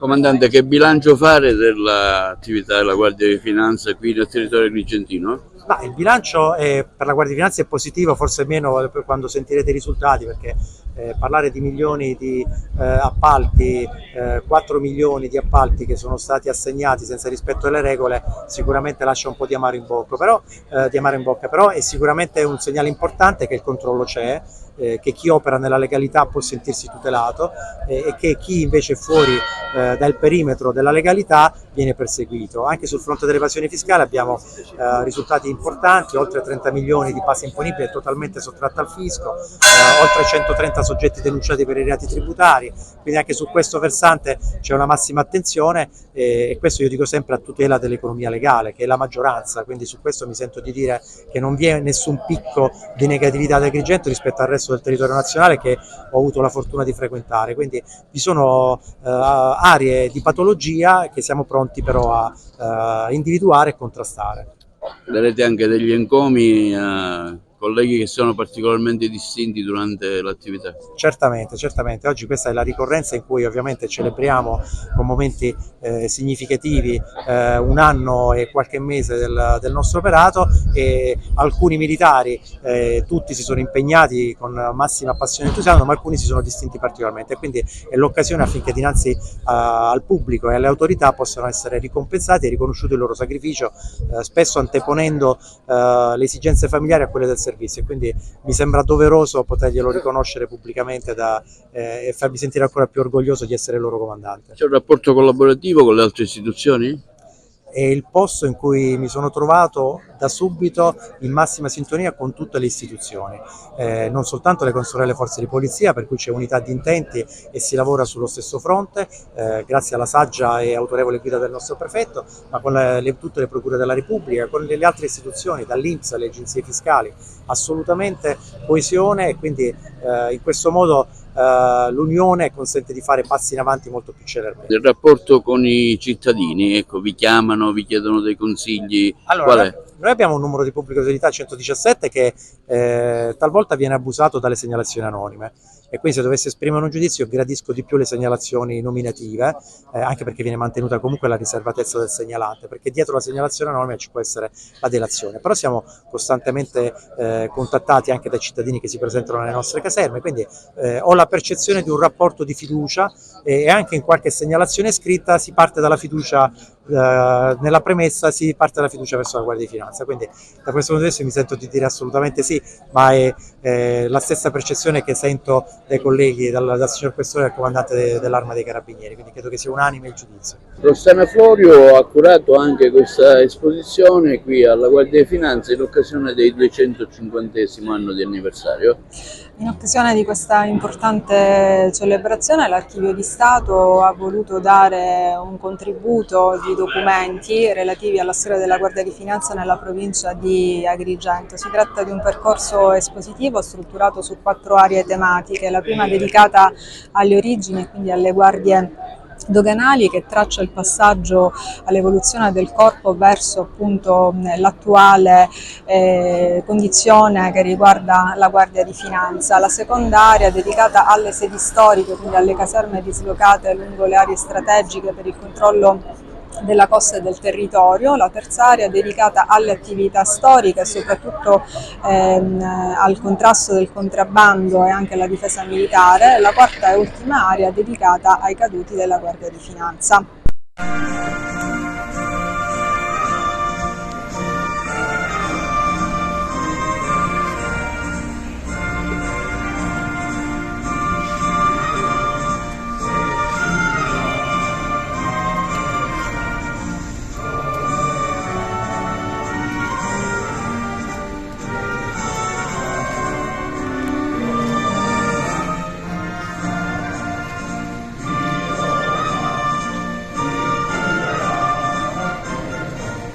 Comandante, che bilancio fare dell'attività della Guardia di Finanza qui nel territorio agrigentino? Ma il bilancio per la Guardia di Finanza è positivo, forse meno quando sentirete i risultati, perché parlare di milioni di appalti, 4 milioni di appalti che sono stati assegnati senza rispetto delle regole, sicuramente lascia un po' di amaro in bocca, però è sicuramente un segnale importante che il controllo c'è, che chi opera nella legalità può sentirsi tutelato e che chi invece è fuori dal perimetro della legalità viene perseguito. Anche sul fronte dell'evasione fiscale abbiamo risultati importanti: oltre 30 milioni di base imponibile totalmente sottratta al fisco, oltre 130 soggetti denunciati per i reati tributari, quindi anche su questo versante c'è una massima attenzione e questo io dico sempre a tutela dell'economia legale, che è la maggioranza, quindi su questo mi sento di dire che non vi è nessun picco di negatività ad Agrigento rispetto al resto del territorio nazionale che ho avuto la fortuna di frequentare, quindi vi sono aree di patologia che siamo pronti però a individuare e contrastare. Darete anche degli encomi a colleghi che sono particolarmente distinti durante l'attività? Certamente, oggi questa è la ricorrenza in cui ovviamente celebriamo con momenti significativi un anno e qualche mese del nostro operato, e alcuni militari, tutti si sono impegnati con massima passione e entusiasmo, ma alcuni si sono distinti particolarmente, e quindi è l'occasione affinché dinanzi al pubblico e alle autorità possano essere ricompensati e riconosciuti il loro sacrificio, spesso anteponendo le esigenze familiari a quelle del servizio, e quindi mi sembra doveroso poterglielo riconoscere pubblicamente e farmi sentire ancora più orgoglioso di essere il loro comandante. C'è un rapporto collaborativo con le altre istituzioni? È il posto in cui mi sono trovato da subito in massima sintonia con tutte le istituzioni, non soltanto le consorelle forze di polizia, per cui c'è unità di intenti e si lavora sullo stesso fronte, grazie alla saggia e autorevole guida del nostro prefetto, ma con tutte le procure della Repubblica, con le altre istituzioni, dall'INPS alle agenzie fiscali, assolutamente coesione, e quindi in questo modo l'unione consente di fare passi in avanti molto più celermente. Il rapporto con i cittadini, ecco, vi chiamano, vi chiedono dei consigli? Allora, Qual è? noi abbiamo un numero di pubblica utilità 117 che talvolta viene abusato dalle segnalazioni anonime, e quindi se dovessi esprimere un giudizio gradisco di più le segnalazioni nominative, anche perché viene mantenuta comunque la riservatezza del segnalante, perché dietro la segnalazione anonima ci può essere la delazione, però siamo costantemente contattati anche dai cittadini che si presentano nelle nostre caserme, quindi ho la percezione di un rapporto di fiducia, e anche in qualche segnalazione scritta si parte dalla fiducia, nella premessa si parte dalla fiducia verso la Guardia di Finanza, quindi da questo punto di vista mi sento di dire assolutamente sì, ma è la stessa percezione che sento dai colleghi, dal signor Questore e dal comandante dell'Arma dei Carabinieri, quindi credo che sia unanime il giudizio. Rossana Florio ha curato anche questa esposizione qui alla Guardia di Finanza in occasione del 250° anno di anniversario. In occasione di questa importante celebrazione l'Archivio di Stato ha voluto dare un contributo di documenti relativi alla storia della Guardia di Finanza nella provincia di Agrigento. Si tratta di un percorso espositivo strutturato su 4 aree tematiche, la prima dedicata alle origini e quindi alle guardie doganali, che traccia il passaggio all'evoluzione del corpo verso appunto l'attuale condizione che riguarda la Guardia di Finanza. La seconda area dedicata alle sedi storiche, quindi alle caserme dislocate lungo le aree strategiche per il controllo della costa e del territorio. La terza area dedicata alle attività storiche, soprattutto al contrasto del contrabbando e anche alla difesa militare. La quarta e ultima area dedicata ai caduti della Guardia di Finanza.